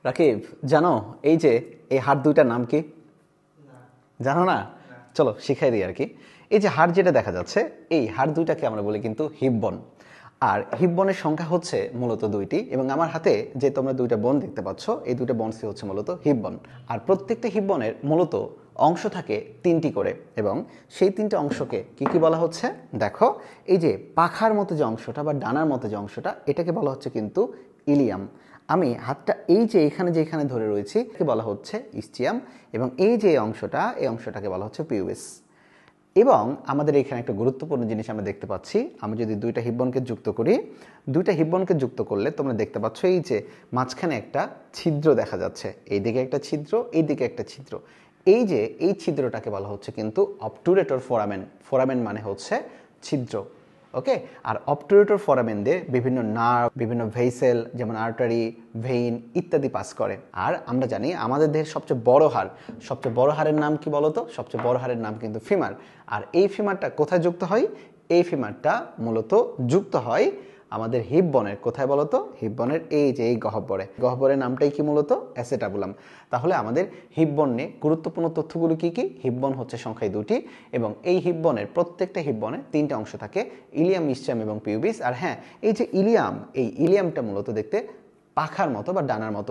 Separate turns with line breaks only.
রাকিব, জানো এই যে এই হাড় দুইটার নাম কি? জানো না? চলো শিখাই দিই আর কি। এই যে হাড় যেটা দেখা যাচ্ছে, এই হাড় দুইটাকে আমরা বলি কিন্তু হিপ বোন। আর হিপ বোনের সংখ্যা হচ্ছে মূলত দুইটি, এবং আমার হাতে যে তোমরা দুইটা বোন দেখতে পাচ্ছ, এই দুইটা বনসই হচ্ছে মূলত হিপ বোন। আর প্রত্যেকটা হিপ বোনের মূলত অংশ থাকে তিনটি করে, এবং সেই তিনটে অংশকে কি কি বলা হচ্ছে দেখো। এই যে পাখার মতো যে অংশটা বা ডানার মতো যে অংশটা, এটাকে বলা হচ্ছে কিন্তু ইলিয়াম। আমি হাতটা এই যে এখানে ধরে রয়েছি একে বলা হচ্ছে ইস্টিয়াম, এবং এই যে অংশটা, এই অংশটাকে বলা হচ্ছে পিউবিস। এবং আমাদের এখানে একটা গুরুত্বপূর্ণ জিনিস আমরা দেখতে পাচ্ছি। আমি যদি দুইটা হিব্বনকে যুক্ত করি, দুইটা হিব্বনকে যুক্ত করলে তোমরা দেখতে পাচ্ছ এই যে মাঝখানে একটা ছিদ্র দেখা যাচ্ছে, এইদিকে একটা ছিদ্র, এইদিকে একটা ছিদ্র। এই যে এই ছিদ্রটাকে বলা হচ্ছে কিন্তু অবটুরেটর ফোরামেন। ফোরামেন মানে হচ্ছে ছিদ্র। ওকে। আর অবটুরেটর ফোরামেন দিয়ে বিভিন্ন নার্ভ, বিভিন্ন ভেসেল যেমন আর্টারি, ভেইন ইত্যাদি পাস করে। আর আমরা জানি আমাদের দেহের সবচেয়ে বড় হাড়, সবচেয়ে বড় হাড়ের নাম কি বলতো? সবচেয়ে বড় হাড়ের নাম কিন্তু ফিমার। আর এই ফিমারটা কোথায় যুক্ত হয়? এই ফিমারটা মূলত যুক্ত হয় আমাদের হিপ বনের। কোথায় বলতো? হিপ বনের এই যে এই গহ্বরে। গহ্বরের নামটাই কি মূলত? অ্যাসেটাবুলাম। তাহলে আমাদের হিপ বন নিয়ে গুরুত্বপূর্ণ তথ্যগুলো কি কি? হিপ বন হচ্ছে সংখ্যায় দুটি, এবং এই হিপ বনের প্রত্যেকটা হিপ বনে তিনটা অংশ থাকে, ইলিয়াম, ইসচিয়াম এবং পিউবিস। আর হ্যাঁ, এই যে ইলিয়াম, এই ইলিয়ামটা মূলত দেখতে পাখার মতো বা ডানার মতো।